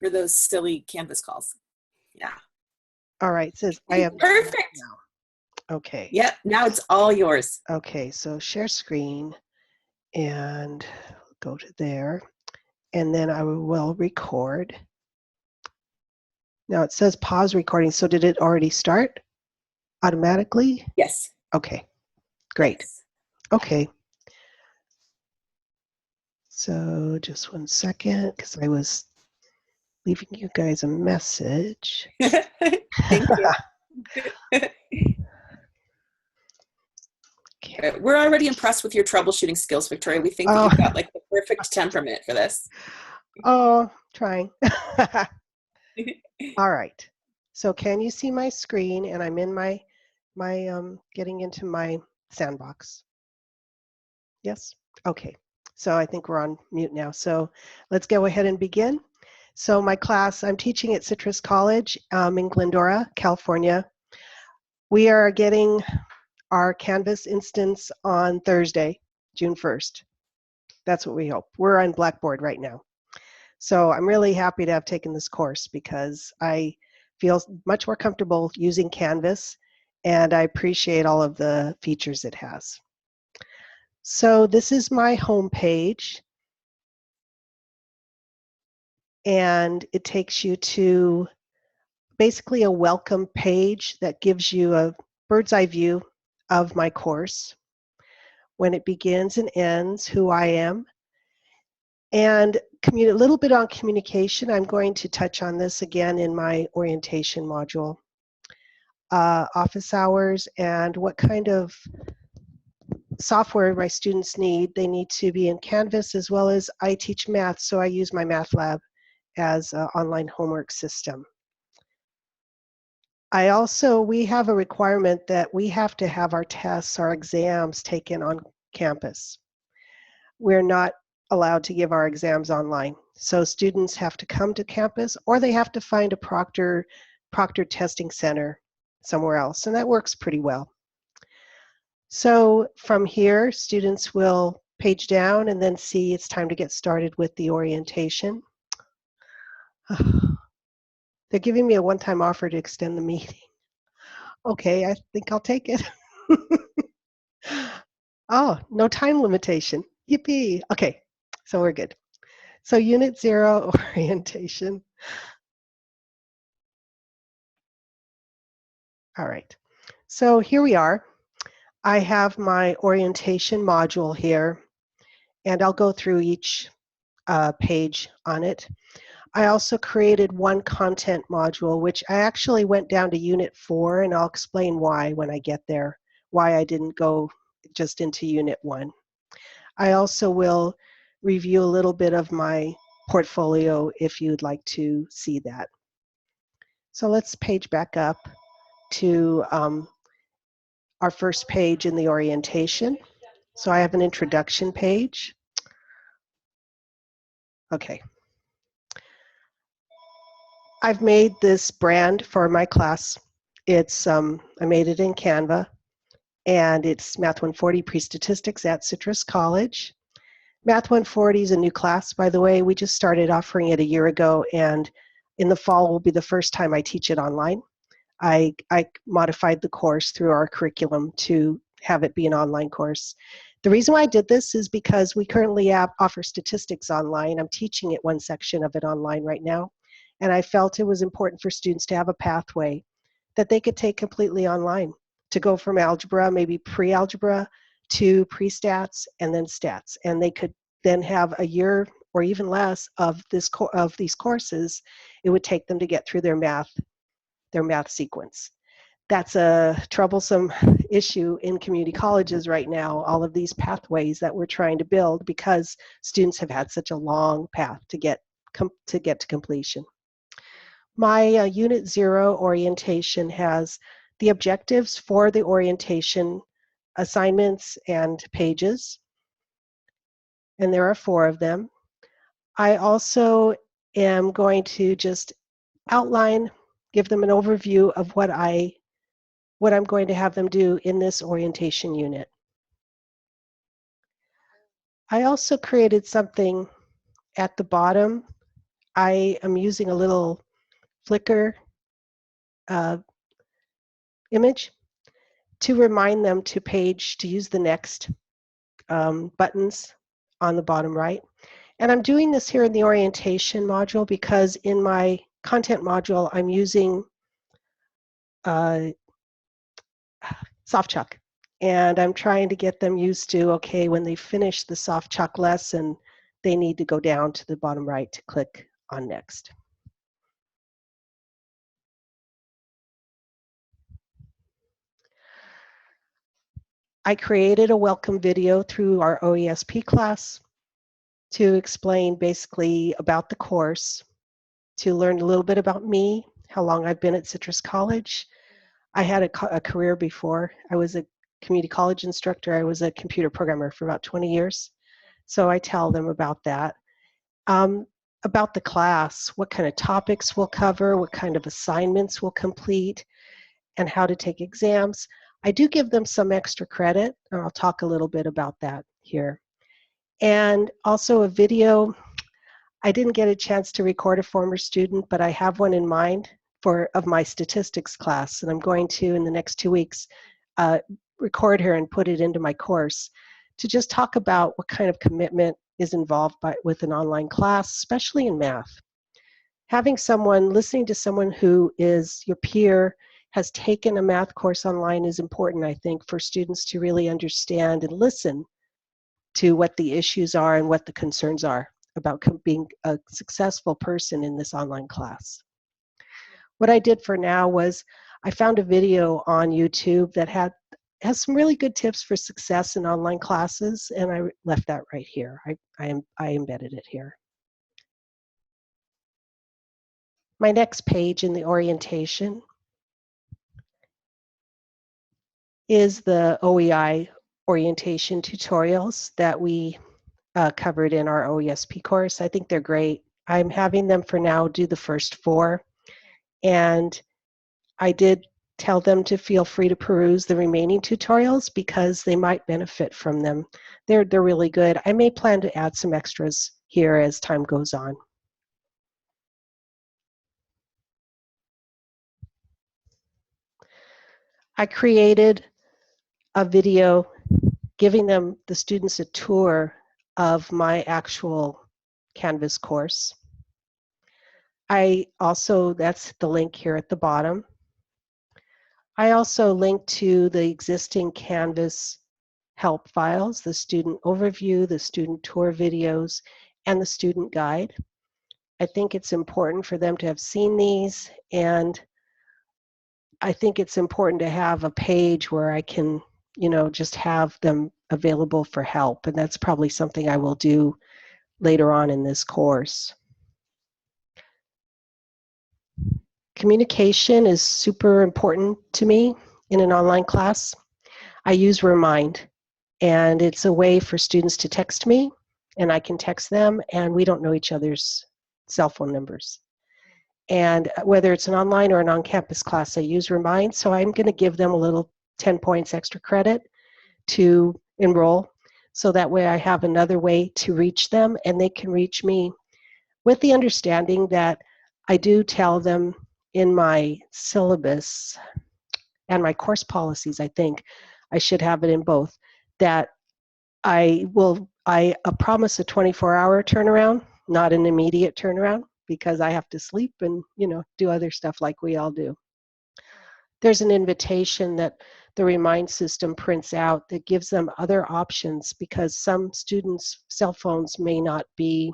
for those silly Canvas calls. Yeah. All right, it says I am perfect now. Okay. Yep, now it's all yours. Okay, so share screen and go to there, and then I will record. Now it says pause recording, so did it already start automatically? Yes. Okay, great. Yes. Okay. So just 1 second, because I was leaving you guys a message. Thank you. Okay. We're already impressed with your troubleshooting skills, Victoria. We think that you've got like the perfect temperament for this. Oh, trying. All right. So can you see my screen? And I'm in my getting into my sandbox. Yes? Okay. So I think we're on mute now. So let's go ahead and begin. So my class, I'm teaching at Citrus College in Glendora, California. We are getting our Canvas instance on Thursday, June 1st. That's what we hope. We're on Blackboard right now. So I'm really happy to have taken this course because I feel much more comfortable using Canvas, and I appreciate all of the features it has. So this is my home page, and it takes you to basically a welcome page that gives you a bird's eye view of my course, when it begins and ends, who I am, and a little bit on communication. I'm going to touch on this again in my orientation module. Office hours and what kind of software my students need. They need to be in Canvas, as well as I teach math, so I use MyMathLab as an online homework system. We have a requirement that we have to have our tests, our exams taken on campus. We're not allowed to give our exams online. So students have to come to campus, or they have to find a proctored testing center somewhere else, and that works pretty well. So from here, students will page down and then see it's time to get started with the orientation. They're giving me a one-time offer to extend the meeting. Okay, I think I'll take it. Oh, no time limitation. Yippee. Okay, so we're good. So Unit 0 orientation. All right, so here we are. I have my orientation module here, and I'll go through each page on it. I also created one content module, which I actually went down to Unit 4, and I'll explain why when I get there, why I didn't go just into Unit 1. I also will review a little bit of my portfolio if you'd like to see that. So let's page back up to our first page in the orientation. So I have an introduction page. Okay. I've made this brand for my class. It's I made it in Canva, and it's Math 140 Pre-Statistics at Citrus College. Math 140 is a new class, by the way. We just started offering it a year ago, and in the fall will be the first time I teach it online. I modified the course through our curriculum to have it be an online course. The reason why I did this is because we currently offer statistics online. I'm teaching it one section of it online right now, and I felt it was important for students to have a pathway that they could take completely online, to go from algebra, maybe pre-algebra, to pre-stats, and then stats. And they could then have a year or even less of these courses it would take them to get through their math sequence. That's a troublesome issue in community colleges right now, all of these pathways that we're trying to build because students have had such a long path to get to completion. My Unit 0 orientation has the objectives for the orientation, assignments, and pages, and there are 4 of them. I also am going to just outline, give them an overview of what I'm going to have them do in this orientation unit. I also created something at the bottom I am using a little Flickr image to remind them to use the next buttons on the bottom right. And I'm doing this here in the orientation module because in my content module, I'm using SoftChalk. And I'm trying to get them used to, okay, when they finish the SoftChalk lesson, they need to go down to the bottom right to click on next. I created a welcome video through our OESP class to explain basically about the course, to learn a little bit about me, how long I've been at Citrus College. I had a career before. I was a community college instructor. I was a computer programmer for about 20 years. So I tell them about that. About the class, what kind of topics we'll cover, what kind of assignments we'll complete, and how to take exams. I do give them some extra credit, and I'll talk a little bit about that here. And also a video. I didn't get a chance to record a former student, but I have one in mind of my statistics class, and I'm going to, in the next 2 weeks, record her and put it into my course to just talk about what kind of commitment is involved with an online class, especially in math. Having listening to someone who is your peer, has taken a math course online is important, I think, for students to really understand and listen to what the issues are and what the concerns are about being a successful person in this online class. What I did for now was I found a video on YouTube that has some really good tips for success in online classes, and I left that right here. I embedded it here. My next page in the orientation is the OEI orientation tutorials that we covered in our OESP course. I think they're great. I'm having them for now do the first 4, and I did tell them to feel free to peruse the remaining tutorials because they might benefit from them. They're really good. I may plan to add some extras here as time goes on. I created a video giving the students a tour of my actual Canvas course. That's the link here at the bottom. I also linked to the existing Canvas help files, the student overview, the student tour videos, and the student guide. I think it's important for them to have seen these, and I think it's important to have a page where I can, just have them available for help, and that's probably something I will do later on in this course. Communication is super important to me in an online class. I use Remind, and it's a way for students to text me, and I can text them, and we don't know each other's cell phone numbers. And whether it's an online or an on-campus class, I use Remind, so I'm going to give them a little 10 points extra credit to enroll, so that way I have another way to reach them, and they can reach me with the understanding that I do tell them in my syllabus and my course policies, I think I should have it in both, that I promise a 24-hour turnaround, not an immediate turnaround, because I have to sleep and do other stuff like we all do. There's an invitation that the Remind system prints out that gives them other options, because some students' cell phones may not be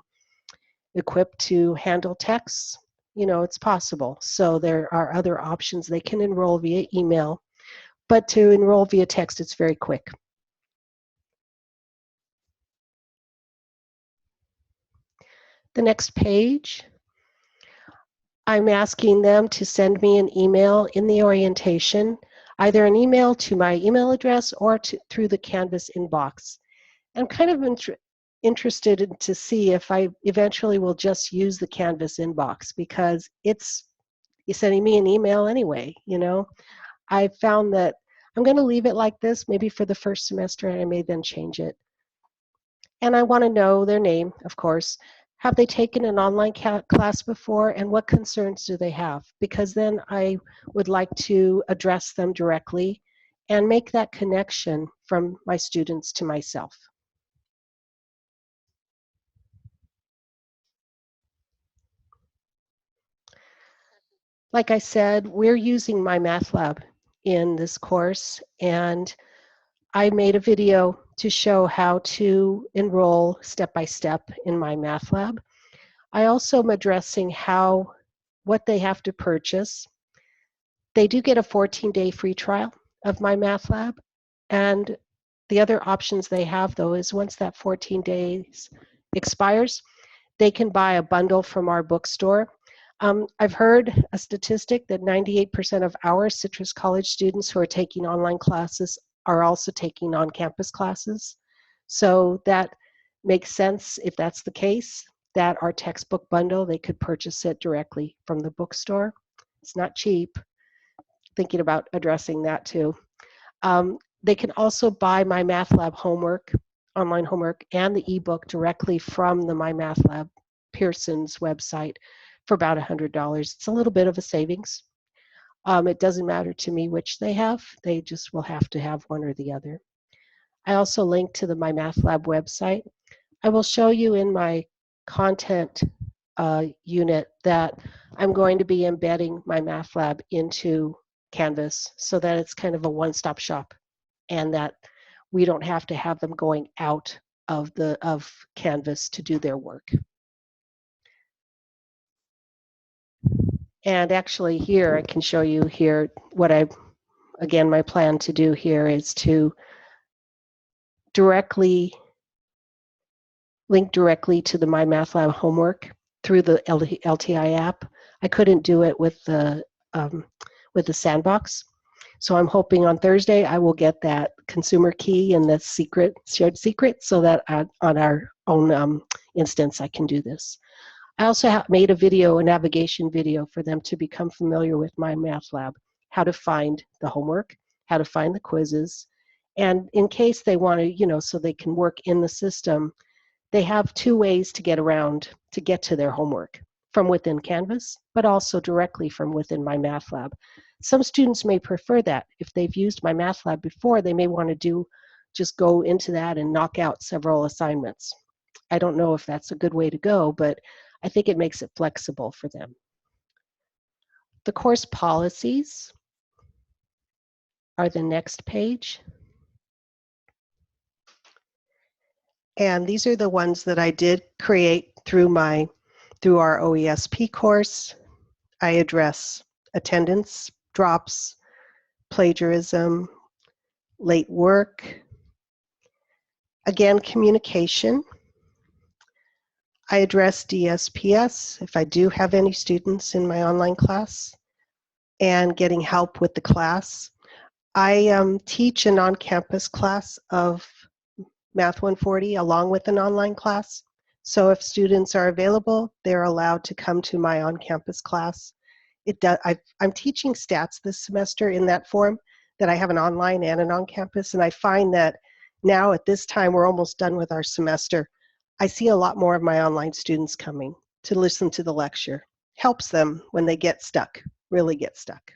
equipped to handle texts. It's possible. So there are other options. They can enroll via email, but to enroll via text, it's very quick. The next page, I'm asking them to send me an email in the orientation, either an email to my email address or through the Canvas inbox. I'm kind of interested to see if I eventually will just use the Canvas inbox, because it's sending me an email anyway. I found that I'm going to leave it like this, maybe for the first semester, and I may then change it. And I want to know their name, of course, have they taken an online class before, and what concerns do they have? Because then I would like to address them directly and make that connection from my students to myself. Like I said, we're using MyMathLab in this course, and I made a video to show how to enroll step by step in MyMathLab. I also am addressing what they have to purchase. They do get a 14-day free trial of MyMathLab, and the other options they have, though, is once that 14 days expires, they can buy a bundle from our bookstore. I've heard a statistic that 98% of our Citrus College students who are taking online classes are also taking on-campus classes. So that makes sense if that's the case, that our textbook bundle, they could purchase it directly from the bookstore. It's not cheap. Thinking about addressing that too. They can also buy MyMathLab homework, online homework, and the ebook directly from the MyMathLab Pearson's website for about $100. It's a little bit of a savings. It doesn't matter to me which they have. They just will have to have one or the other. I also link to the MyMathLab website. I will show you in my content unit that I'm going to be embedding MyMathLab into Canvas so that it's kind of a one-stop shop, and that we don't have to have them going out of Canvas to do their work. And actually here, I can show you here what again, my plan to do here is to link directly to the MyMathLab homework through the LTI app. I couldn't do it with the sandbox. So I'm hoping on Thursday I will get that consumer key and the shared secret so that on our own instance I can do this. I also made a navigation video for them to become familiar with MyMathLab, how to find the homework, how to find the quizzes, and in case they want to, so they can work in the system, they have two ways to get to their homework, from within Canvas, but also directly from within MyMathLab. Some students may prefer that. If they've used MyMathLab before, they may want to just go into that and knock out several assignments. I don't know if that's a good way to go, but I think it makes it flexible for them. The course policies are the next page. And these are the ones that I did create through our OESP course. I address attendance drops, plagiarism, late work, again, communication. I address DSPS if I do have any students in my online class, and getting help with the class. I teach an on-campus class of Math 140 along with an online class. So if students are available, they're allowed to come to my on-campus class. I'm teaching stats this semester in that form, that I have an online and an on-campus, and I find that now at this time we're almost done with our semester. I see a lot more of my online students coming to listen to the lecture. Helps them when they get stuck, really get stuck.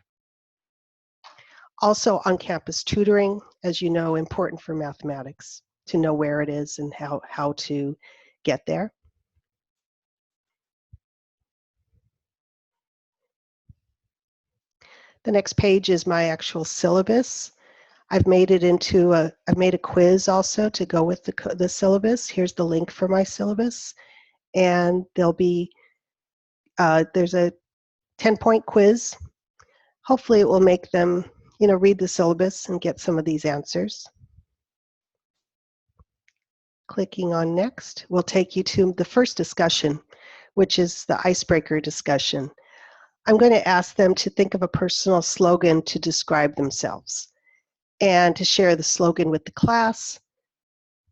Also on-campus tutoring, as you know, important for mathematics, to know where it is and how to get there. The next page is my actual syllabus. I've made a quiz also to go with the syllabus. Here's the link for my syllabus. And there's a 10-point quiz. Hopefully it will make them, read the syllabus and get some of these answers. Clicking on next will take you to the first discussion, which is the icebreaker discussion. I'm going to ask them to think of a personal slogan to describe themselves and to share the slogan with the class.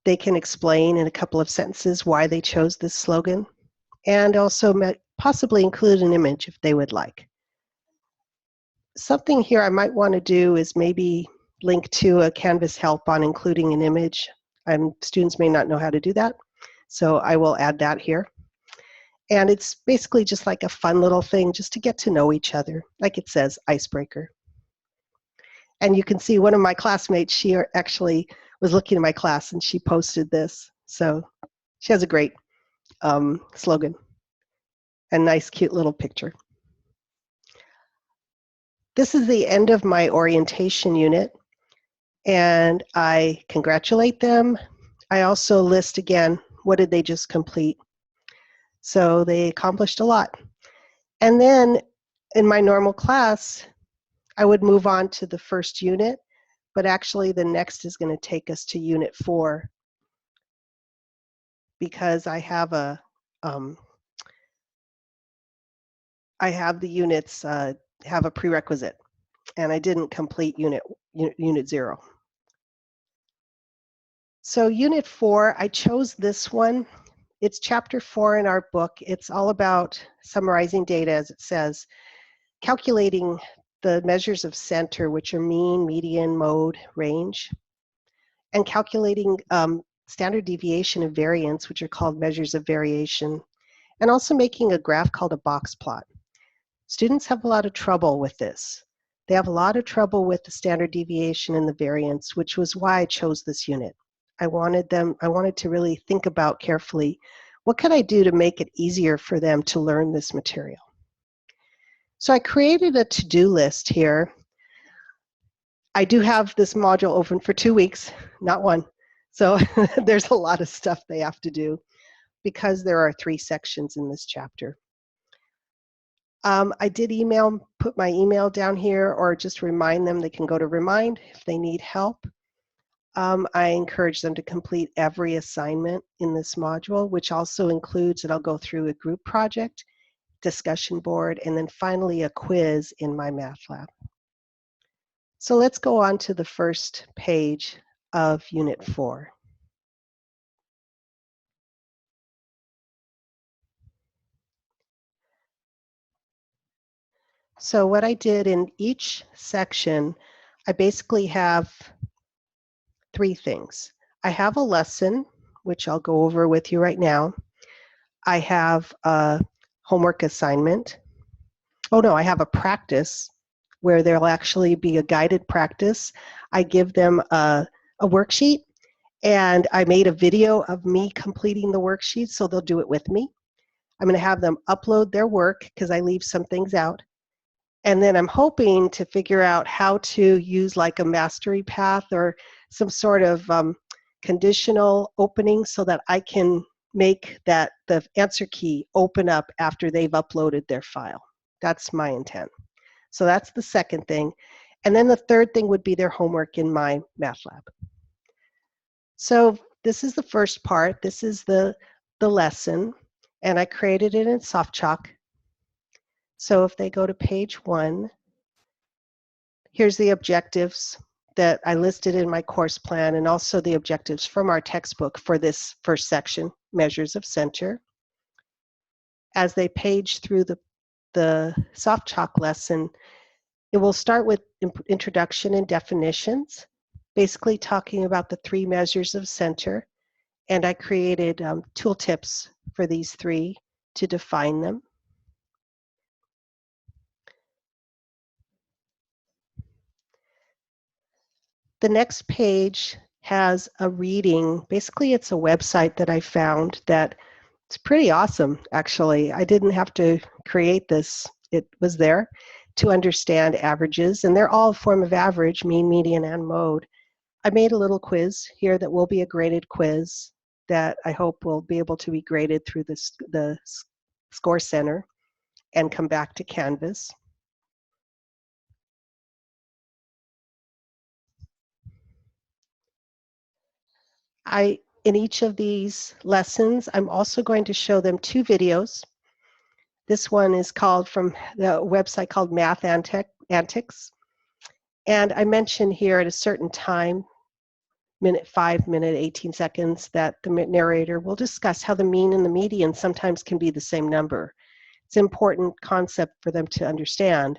They can explain in a couple of sentences why they chose this slogan, and also possibly include an image if they would like. Something here I might want to do is maybe link to a Canvas help on including an image. Students may not know how to do that, so I will add that here. And it's basically just like a fun little thing just to get to know each other. Like it says, Icebreaker. And you can see one of my classmates, she actually was looking at my class and she posted this. So she has a great slogan and nice, cute little picture. This is the end of my orientation unit, and I congratulate them. I also list again, what did they just complete? So they accomplished a lot. And then in my normal class, I would move on to the first unit, but actually the next is going to take us to Unit 4 because I have the units have a prerequisite, and I didn't complete Unit 0. So Unit 4, I chose this one. It's Chapter 4 in our book. It's all about summarizing data, as it says, calculating the measures of center, which are mean, median, mode, range, and calculating standard deviation and variance, which are called measures of variation, and also making a graph called a box plot. Students have a lot of trouble with this. They have a lot of trouble with the standard deviation and the variance, which was why I chose this unit. I wanted to really think about carefully, what could I do to make it easier for them to learn this material? So I created a to-do list here. I do have this module open for 2 weeks, not one. So there's a lot of stuff they have to do because there are 3 sections in this chapter. I did put my email down here, or just remind them they can go to Remind if they need help. I encourage them to complete every assignment in this module, which also includes that I'll go through a group project, discussion board, and then finally a quiz in MyMathLab. So let's go on to the first page of Unit 4. So what I did in each section, I basically have 3 things. I have a lesson, which I'll go over with you right now. I have a homework assignment. Oh no, I have a practice where there'll actually be a guided practice. I give them a worksheet, and I made a video of me completing the worksheet, so they'll do it with me. I'm going to have them upload their work because I leave some things out. And then I'm hoping to figure out how to use like a mastery path or some sort of conditional opening so that I can make the answer key open up after they've uploaded their file. That's my intent. So that's the second thing. And then the third thing would be their homework in MyMathLab. So this is the first part. This is the lesson, and I created it in SoftChalk. So if they go to page 1, here's the objectives that I listed in my course plan, and also the objectives from our textbook for this first section, measures of center. As they page through the SoftChalk lesson, it will start with introduction and definitions, basically talking about the 3 measures of center, and I created tooltips for these 3 to define them. The next page has a reading. Basically, it's a website that I found that it's pretty awesome, actually. I didn't have to create this. It was there to understand averages, and they're all a form of average, mean, median, and mode. I made a little quiz here that will be a graded quiz that I hope will be able to be graded through the Score Center and come back to Canvas. In each of these lessons, I'm also going to show them 2 videos. This one is called from the website called Math Antics. And I mentioned here at a certain time, minute 5, minute 18 seconds, that the narrator will discuss how the mean and the median sometimes can be the same number. It's an important concept for them to understand.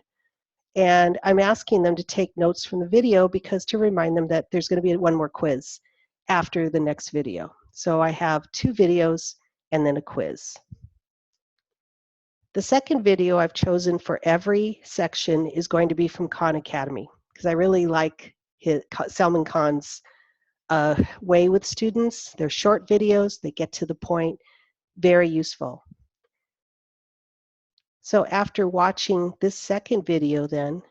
And I'm asking them to take notes from the video because to remind them that there's going to be one more quiz after the next video. So I have 2 videos and then a quiz. The second video I've chosen for every section is going to be from Khan Academy, because I really like Salman Khan's way with students. They're short videos, they get to the point, very useful. So after watching this second video then,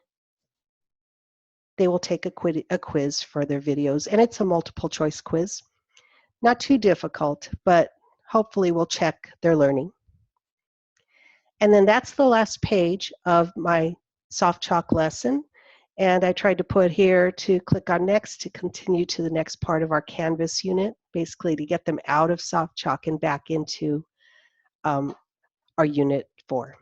they will take a quiz for their videos, and it's a multiple choice quiz. Not too difficult, but hopefully we'll check their learning. And then that's the last page of my soft chalk lesson. And I tried to put here to click on next to continue to the next part of our Canvas unit, basically to get them out of soft chalk and back into our unit 4.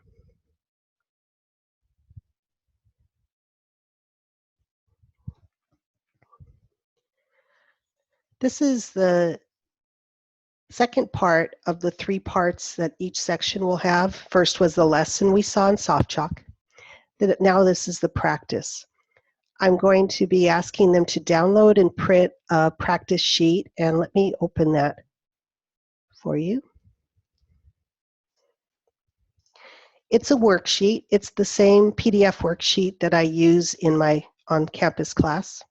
This is the second part of the 3 parts that each section will have. First was the lesson we saw in soft chalk. Now this is the practice. I'm going to be asking them to download and print a practice sheet, and let me open that for you. It's a worksheet. It's the same PDF worksheet that I use in my on-campus class.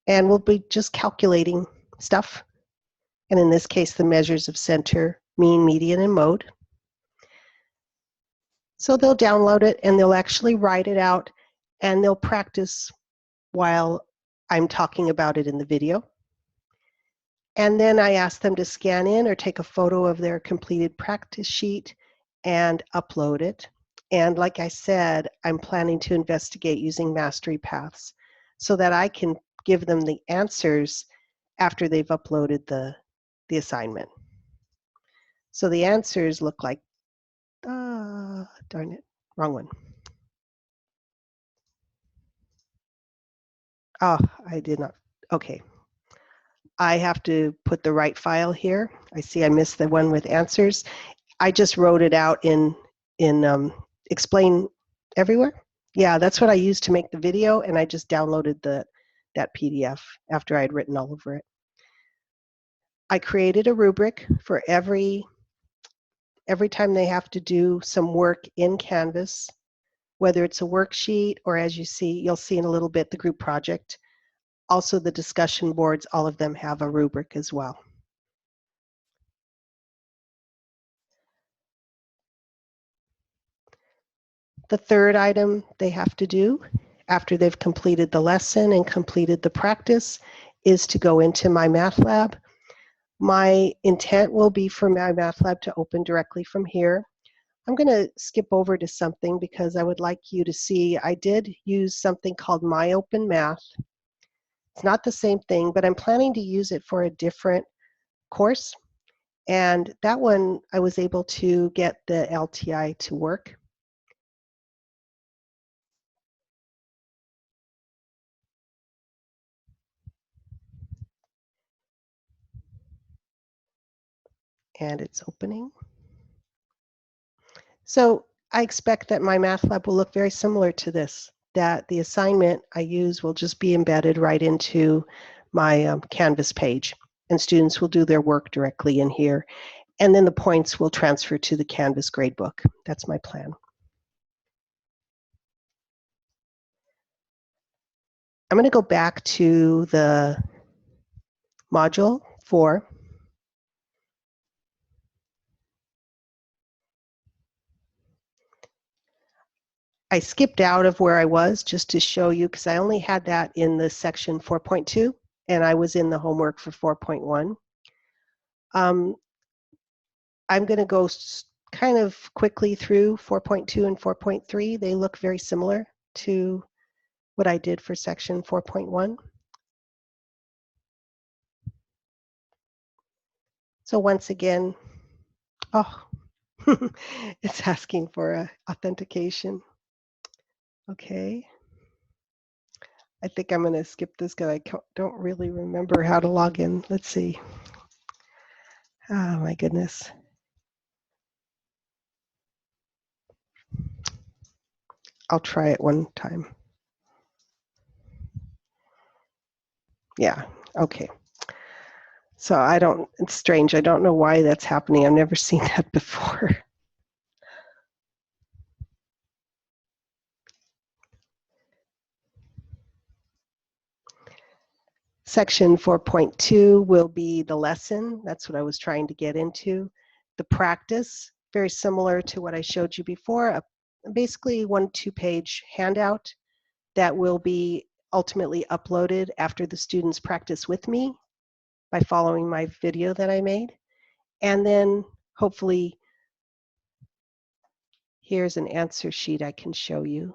And we'll be just calculating stuff. And in this case, the measures of center, mean, median, and mode. So they'll download it and they'll actually write it out and they'll practice while I'm talking about it in the video. And then I ask them to scan in or take a photo of their completed practice sheet and upload it. And like I said, I'm planning to investigate using mastery paths so that I can give them the answers after they've uploaded the assignment. So the answers look like, darn it, wrong one. Oh, I did not, okay. I have to put the right file here. I see I missed the one with answers. I just wrote it out in Explain Everywhere. Yeah, that's what I used to make the video, and I just downloaded that PDF after I had written all over it. I created a rubric for every time they have to do some work in Canvas, whether it's a worksheet or, as you'll see in a little bit, the group project. Also the discussion boards, all of them have a rubric as well. The third item they have to do after they've completed the lesson and completed the practice is to go into MyMathLab. My intent will be for MyMathLab to open directly from here. I'm going to skip over to something because I would like you to see I did use something called Openmath. It's not the same thing, but I'm planning to use it for a different course. And that one, I was able to get the LTI to work. And it's opening. So I expect that MyMathLab will look very similar to this, that the assignment I use will just be embedded right into my Canvas page, and students will do their work directly in here. And then the points will transfer to the Canvas gradebook. That's my plan. I'm going to go back to the module 4. I skipped out of where I was just to show you because I only had that in the section 4.2 and I was in the homework for 4.1. I'm going to go kind of quickly through 4.2 and 4.3. They look very similar to what I did for section 4.1. So once again, oh, it's asking for authentication. Okay. I think I'm going to skip this because I don't really remember how to log in. Let's see. Oh my goodness. I'll try it one time. Yeah, okay. So it's strange. I don't know why that's happening. I've never seen that before. Section 4.2 will be the lesson. That's what I was trying to get into. The practice, very similar to what I showed you before, basically 1-2 page handout that will be ultimately uploaded after the students practice with me by following my video that I made. And then hopefully here's an answer sheet I can show you.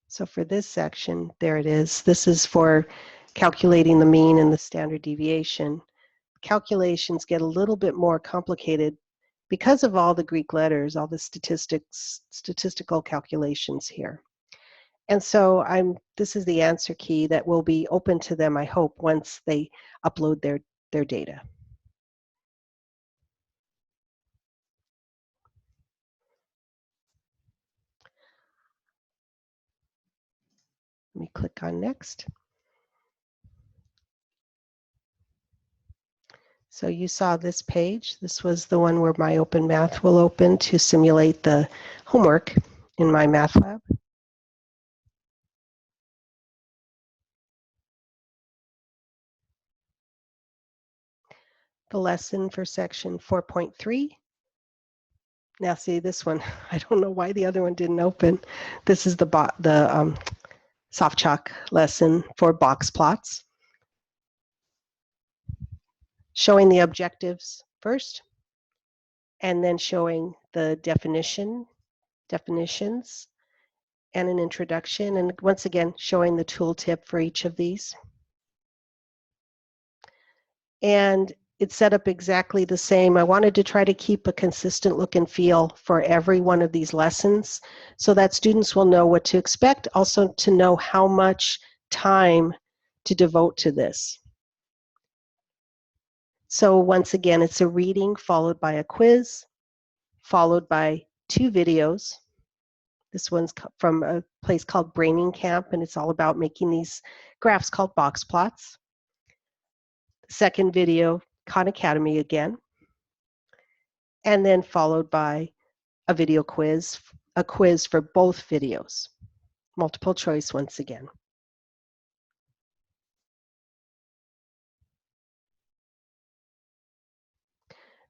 So for this section, there it is. This is for calculating the mean and the standard deviation. Calculations get a little bit more complicated because of all the Greek letters, all the statistical calculations here. And so this is the answer key that will be open to them, I hope, once they upload their data. Let me click on next. So you saw this page. This was the one where my Openmath will open to simulate the homework in MyMathLab. The lesson for section 4.3. Now see this one, I don't know why the other one didn't open. This is the soft chalk lesson for Boxplots. Showing the objectives first, and then showing the definitions, and an introduction, and once again, showing the tooltip for each of these. And it's set up exactly the same. I wanted to try to keep a consistent look and feel for every one of these lessons so that students will know what to expect, also to know how much time to devote to this. So once again, it's a reading followed by a quiz, followed by 2 videos. This one's from a place called Braining Camp, and it's all about making these graphs called Boxplots. Second video, Khan Academy again, and then followed by a video quiz, a quiz for both videos. Multiple choice once again.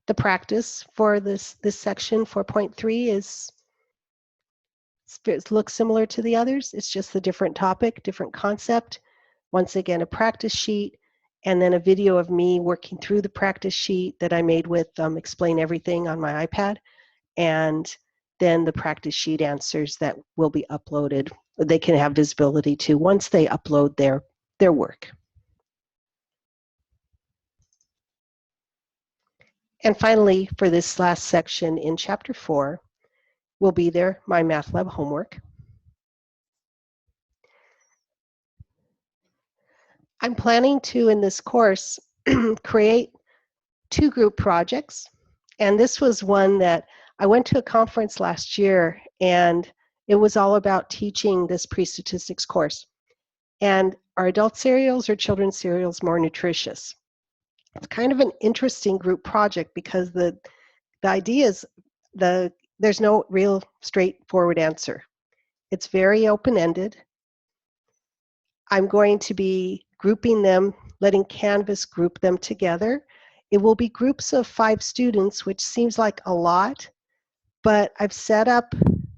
The practice for this section 4.3 is it looks similar to the others. It's just a different topic, different concept. Once again, a practice sheet, and then a video of me working through the practice sheet that I made with Explain Everything on my iPad, and then the practice sheet answers that will be uploaded. They can have visibility to once they upload their work. And finally, for this last section in Chapter 4, will be their MyMathLab homework. I'm planning to, in this course, create 2 group projects. And this was one that I went to a conference last year, and it was all about teaching this pre-statistics course. And are adult cereals or children's cereals more nutritious? It's kind of an interesting group project because the idea is there's no real straightforward answer. It's very open-ended. I'm going to be grouping them, letting Canvas group them together. It will be groups of 5 students, which seems like a lot, but I've set up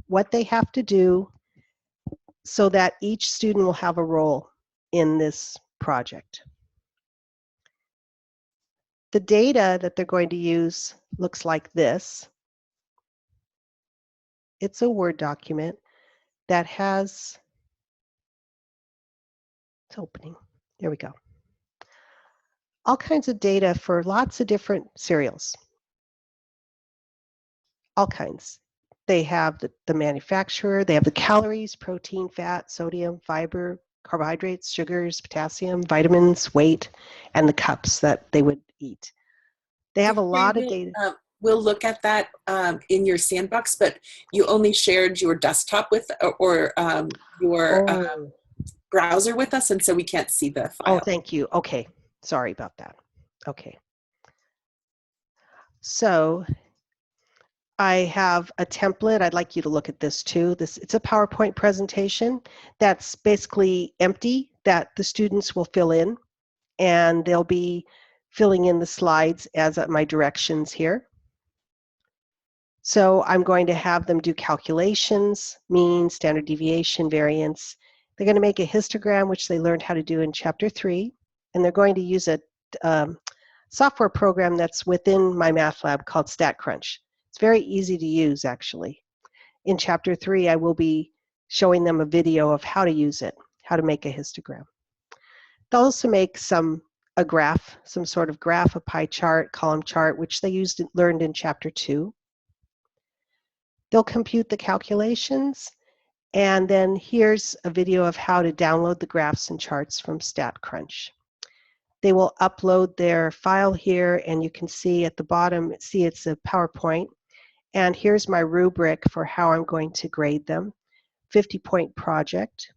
what they have to do so that each student will have a role in this project. The data that they're going to use looks like this. It's a Word document that has, it's opening, there we go. All kinds of data for lots of different cereals. All kinds. They have the manufacturer, they have the calories, protein, fat, sodium, fiber, carbohydrates, sugars, potassium, vitamins, weight, and the cups that they would eat. They have a lot of data. We'll look at that in your sandbox, but you only shared your desktop with or your browser with us, and so we can't see the file. Oh, thank you. Okay, sorry about that. Okay. So I have a template. I'd like you to look at this too. It's a PowerPoint presentation that's basically empty. that the students will fill in, and they'll be filling in the slides as my directions here. So I'm going to have them do calculations, mean, standard deviation, variance. They're going to make a histogram, which they learned how to do in Chapter 3, and they're going to use a software program that's within MyMathLab called StatCrunch. It's very easy to use, actually. In Chapter 3, I will be showing them a video of how to use it, how to make a histogram. They'll also make a graph, some sort of graph, a pie chart, column chart, which they learned in Chapter 2. They'll compute the calculations, and then here's a video of how to download the graphs and charts from StatCrunch. They will upload their file here, and you can see at the bottom, it's a PowerPoint. And here's my rubric for how I'm going to grade them. 50-point project,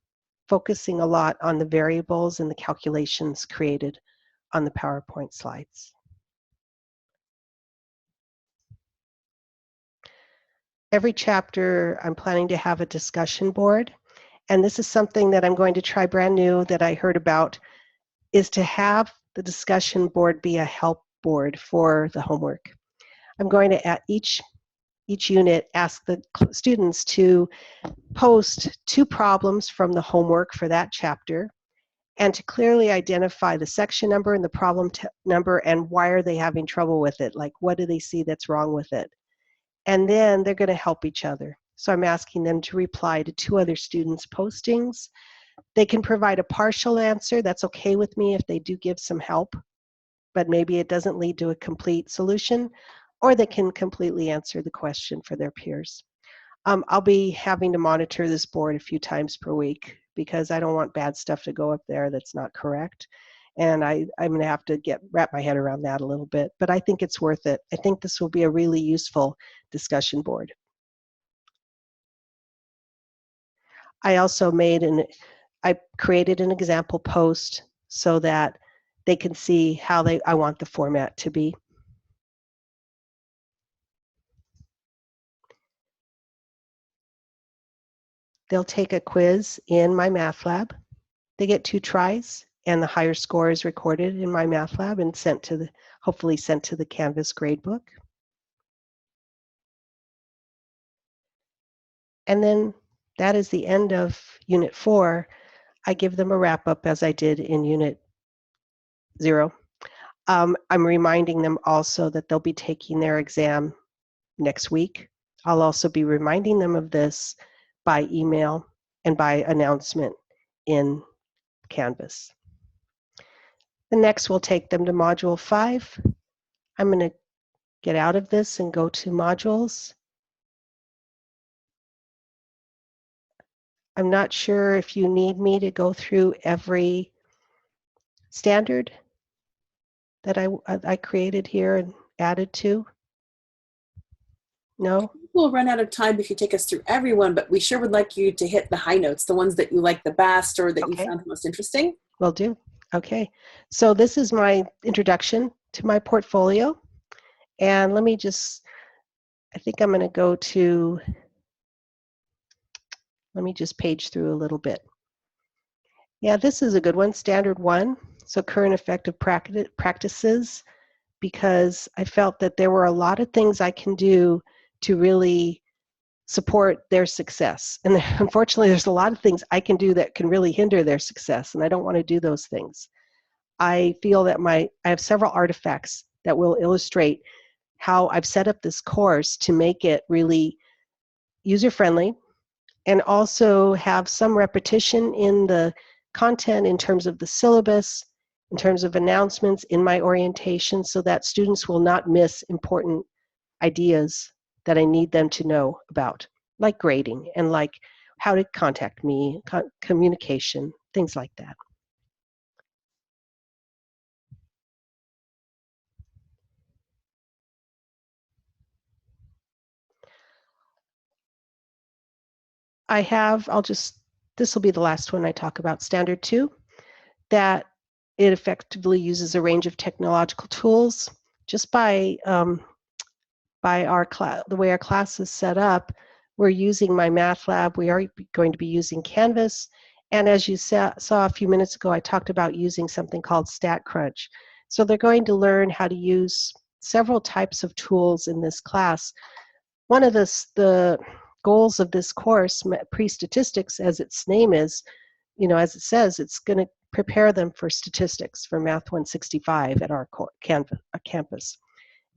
focusing a lot on the variables and the calculations created on the PowerPoint slides. Every chapter, I'm planning to have a discussion board. And this is something that I'm going to try brand new that I heard about, is to have the discussion board be a help board for the homework. I'm going to, at each unit, ask the students to post 2 problems from the homework for that chapter, and to clearly identify the section number and the problem number and why are they having trouble with it, like what do they see that's wrong with it. And then they're going to help each other. So I'm asking them to reply to 2 other students' postings. They can provide a partial answer. That's okay with me if they do give some help, but maybe it doesn't lead to a complete solution, or they can completely answer the question for their peers. I'll be having to monitor this board a few times per week because I don't want bad stuff to go up there that's not correct. And I'm going to have to wrap my head around that a little bit, but I think it's worth it. I think this will be a really useful discussion board. I also I created an example post so that they can see how I want the format to be. They'll take a quiz in MyMathLab. They get 2 tries, and the higher score is recorded in MyMathLab and hopefully sent to the Canvas gradebook. And then that is the end of Unit 4. I give them a wrap-up as I did in Unit 0. I'm reminding them also that they'll be taking their exam next week. I'll also be reminding them of this by email and by announcement in Canvas. The next will take them to Module 5. I'm going to get out of this and go to modules. I'm not sure if you need me to go through every standard that I created here and added to. No? We'll run out of time if you take us through everyone, but we sure would like you to hit the high notes, the ones that you like the best or that you found the most interesting. Will do. Okay. So this is my introduction to my portfolio. And let me I think I'm going to go to, let me just page through a little bit. Yeah, this is a good one, Standard 1. So current effective practices, because I felt that there were a lot of things I can do to really support their success. And unfortunately, there's a lot of things I can do that can really hinder their success, and I don't want to do those things. I feel that I have several artifacts that will illustrate how I've set up this course to make it really user-friendly and also have some repetition in the content in terms of the syllabus, in terms of announcements in my orientation, so that students will not miss important ideas that I need them to know about, like grading and like how to contact me, communication, things like that. This will be the last one I talk about, Standard 2, that it effectively uses a range of technological tools. Just by the way our class is set up, we're using MyMathLab. We are going to be using Canvas, And as you saw a few minutes ago, I talked about using something called StatCrunch. So they're going to learn how to use several types of tools in this class. One of the goals of this course, Pre-Statistics, as its name is, as it says, it's going to prepare them for statistics for Math 165 at our campus.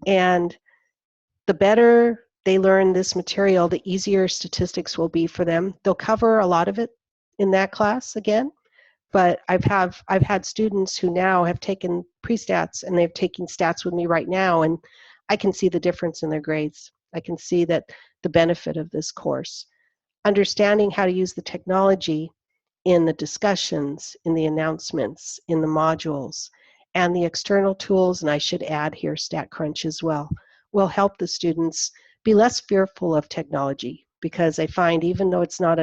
And the better they learn this material, the easier statistics will be for them. They'll cover a lot of it in that class again, but I've had students who now have taken pre-stats and they're taking stats with me right now, and I can see the difference in their grades. I can see that the benefit of this course. Understanding how to use the technology in the discussions, in the announcements, in the modules, and the external tools, and I should add here StatCrunch as well, will help the students be less fearful of technology, because I find even though it's not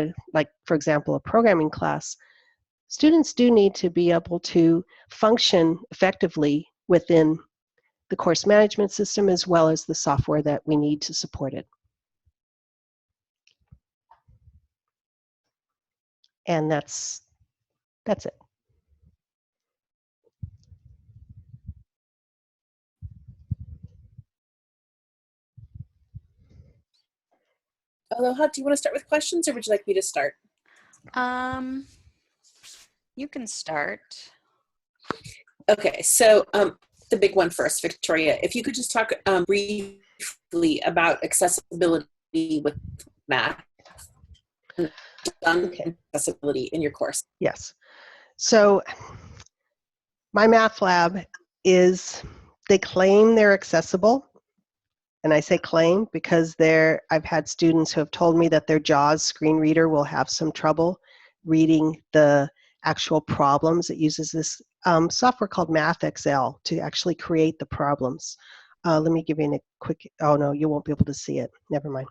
for example, a programming class, students do need to be able to function effectively within the course management system as well as the software that we need to support it. And that's it. Aloha, do you want to start with questions or would you like me to start? You can start. Okay, so the big one first, Victoria, if you could just talk briefly about accessibility with math, accessibility in your course. Yes. So MyMathLab they claim they're accessible. And I say claim because I've had students who have told me that their JAWS screen reader will have some trouble reading the actual problems. It uses this software called MathXL to actually create the problems. Let me give you a quick, oh no, you won't be able to see it. Never mind.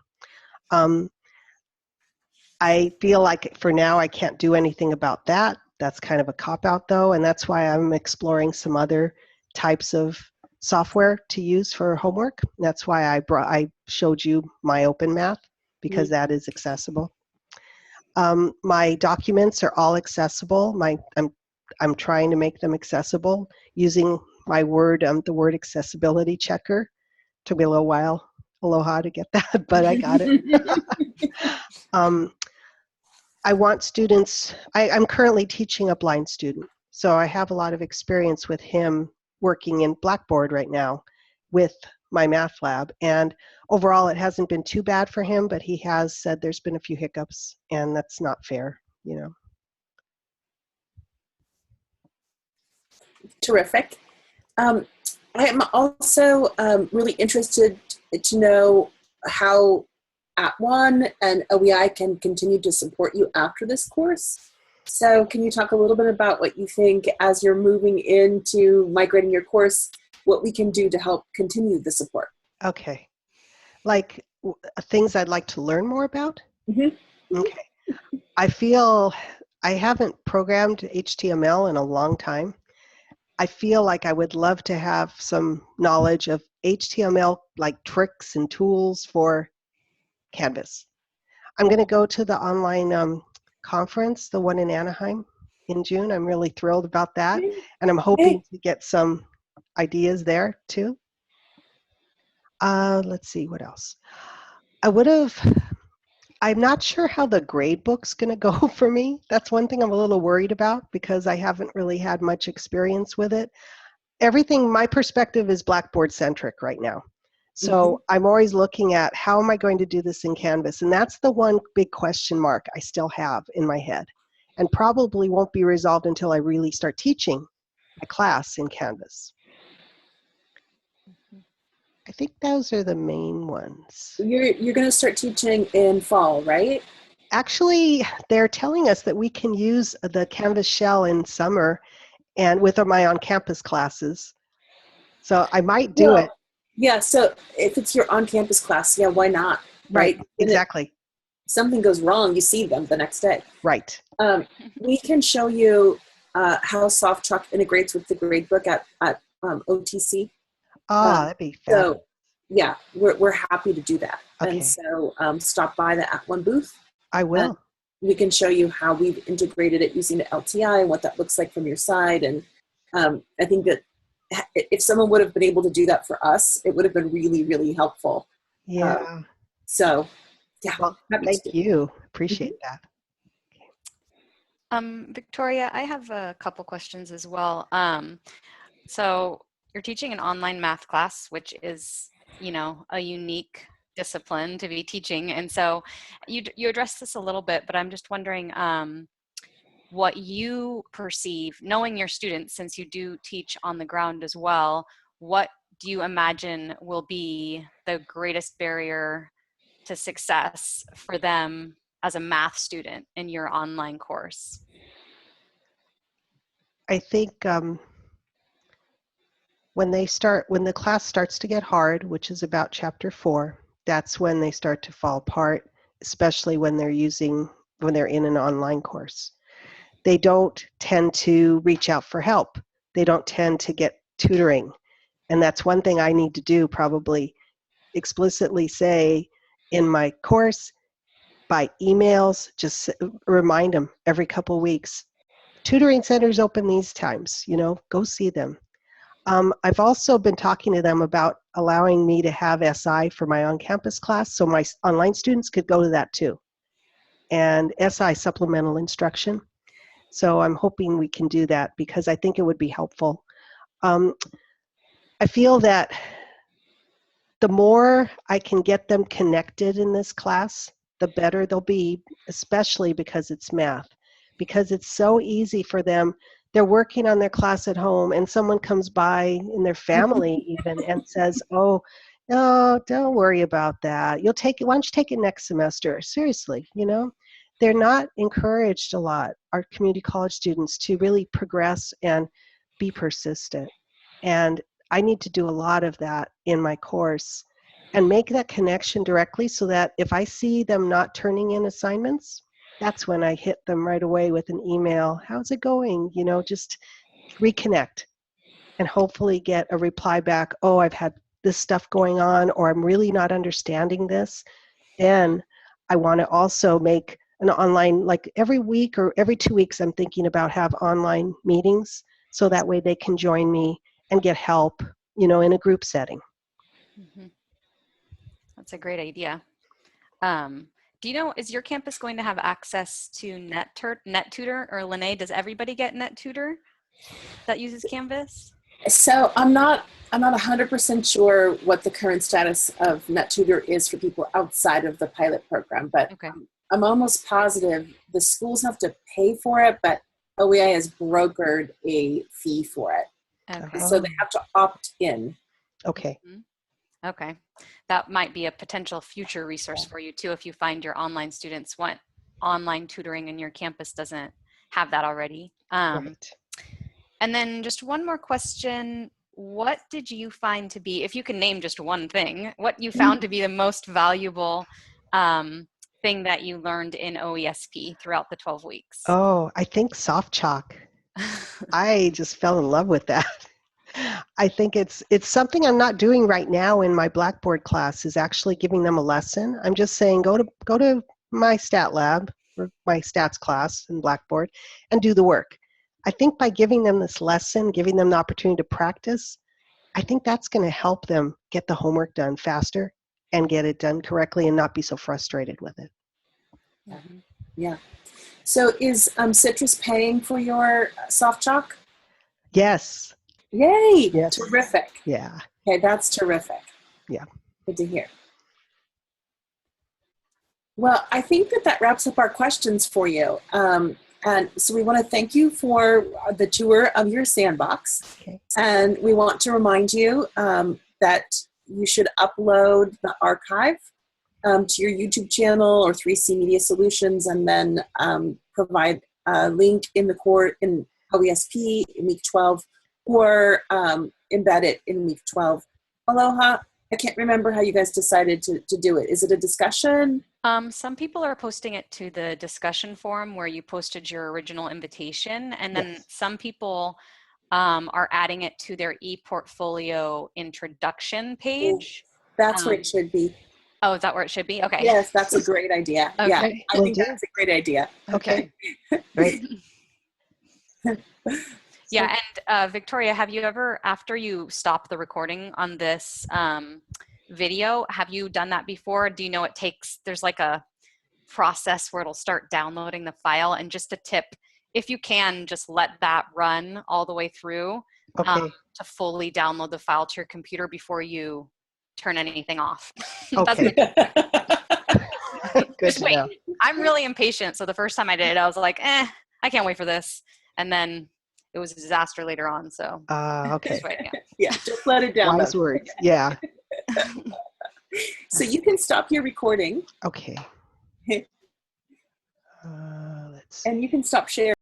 I feel like for now I can't do anything about that. That's kind of a cop-out though, and that's why I'm exploring some other types of software to use for homework. That's why I showed you my Openmath, because that is accessible. My documents are all accessible. I'm trying to make them accessible using my Word, the Word accessibility checker. Took me a little while, aloha, to get that, but I got it. I want students, I'm currently teaching a blind student, so I have a lot of experience with him working in Blackboard right now with MyMathLab, and overall it hasn't been too bad for him, but he has said there's been a few hiccups, and that's not fair, Terrific. I am also really interested to know how @ONE and OEI can continue to support you after this course. So can you talk a little bit about what you think as you're moving into migrating your course, what we can do to help continue the support? Okay. Like things I'd like to learn more about? Mm-hmm. Okay. I feel I haven't programmed HTML in a long time. I feel like I would love to have some knowledge of HTML, like tricks and tools for Canvas. I'm going to go to the online conference, the one in Anaheim in June. I'm really thrilled about that, and I'm hoping to get some ideas there too. Let's see, what else? I'm not sure how the grade book's going to go for me. That's one thing I'm a little worried about because I haven't really had much experience with it. My perspective is Blackboard centric right now. So I'm always looking at how am I going to do this in Canvas? And that's the one big question mark I still have in my head, and probably won't be resolved until I really start teaching a class in Canvas. I think those are the main ones. You're going to start teaching in fall, right? Actually, they're telling us that we can use the Canvas shell in summer and with my on-campus classes. So I might do it. Yeah, so if it's your on-campus class, yeah, why not? Right, exactly. If something goes wrong, you see them the next day. Right. We can show you how SoftChalk integrates with the gradebook at OTC. That'd be fabulous. So, yeah, we're happy to do that. Okay. And so stop by the @ONE booth. I will. we can show you how we've integrated it using the LTI and what that looks like from your side. And I think that if someone would have been able to do that for us, it would have been really, really helpful. Yeah. So, yeah. Well, happy thank to. you. Appreciate that. Victoria, I have a couple questions as well. So you're teaching an online math class, which is, you know, a unique discipline to be teaching. And so you addressed this a little bit, but I'm just wondering what you perceive, knowing your students, since you do teach on the ground as well, what do you imagine will be the greatest barrier to success for them as a math student in your online course? I think when the class starts to get hard, which is about chapter 4, that's when they start to fall apart, especially when they're in an online course. They don't tend to reach out for help. They don't tend to get tutoring. And that's one thing I need to do, probably explicitly say in my course, by emails, just remind them every couple of weeks. Tutoring centers open these times, go see them. I've also been talking to them about allowing me to have SI for my on-campus class, so my online students could go to that too. And SI, supplemental instruction. So I'm hoping we can do that because I think it would be helpful. I feel that the more I can get them connected in this class, the better they'll be, especially because it's math. Because it's so easy for them. They're working on their class at home and someone comes by in their family even and says, oh, no, don't worry about that. You'll take it. Why don't you take it next semester? Seriously, they're not encouraged a lot, our community college students, to really progress and be persistent. And I need to do a lot of that in my course and make that connection directly so that if I see them not turning in assignments, that's when I hit them right away with an email. How's it going? Just reconnect and hopefully get a reply back. Oh, I've had this stuff going on, or I'm really not understanding this. Then I want to also make an online, like every week or every 2 weeks, I'm thinking about have online meetings so that way they can join me and get help, in a group setting. Mm-hmm. That's a great idea. Do you know, is your campus going to have access to NetTutor or Lene? Does everybody get NetTutor that uses Canvas? So I'm not 100% sure what the current status of NetTutor is for people outside of the pilot program, but Okay. I'm almost positive the schools have to pay for it, but OEI has brokered a fee for it. Okay. So they have to opt in. Okay. Mm-hmm. Okay. That might be a potential future resource for you too if you find your online students want online tutoring and your campus doesn't have that already. Right. And then just one more question. What did you find to be, if you can name just one thing, what you found to be the most valuable thing that you learned in OESP throughout the 12 weeks? Oh, I think soft chalk. I just fell in love with that. I think it's something I'm not doing right now in my Blackboard class, is actually giving them a lesson. I'm just saying go to my stat lab or my stats class in Blackboard and do the work. I think by giving them this lesson, giving them the opportunity to practice, I think that's going to help them get the homework done faster and get it done correctly and not be so frustrated with it. Mm-hmm. Yeah. So is Citrus paying for your soft chalk? Yes. Yay! Yes. Terrific. Yeah. Okay, that's terrific. Yeah. Good to hear. Well, I think that wraps up our questions for you. And so we want to thank you for the tour of your sandbox. Okay. And we want to remind you that you should upload the archive to your YouTube channel or 3C Media Solutions, and then provide a link in the core in OESP in week 12, or embed it in week 12. Aloha, I can't remember how you guys decided to do it. Is it a discussion? Some people are posting it to the discussion forum where you posted your original invitation, and then Yes. some people are adding it to their ePortfolio introduction page. That's where it should be. Oh, is that where it should be? Okay. Yes, that's a great idea. Yeah, Okay. I Will think do. that's a great idea. Okay. Great. Yeah, and Victoria, have you ever, after you stop the recording on this video, have you done that before? Do you know there's like a process where it'll start downloading the file? And just a tip, if you can, just let that run all the way through Okay. to fully download the file to your computer before you turn anything off. Okay. Good Just to wait. know. I'm really impatient, so the first time I did it, I was like, I can't wait for this. And then it was a disaster later on, so Okay. just wait, yeah. Yeah, just let it down. Wise words. Yeah. So you can stop your recording Okay. Let's see. and you can stop sharing.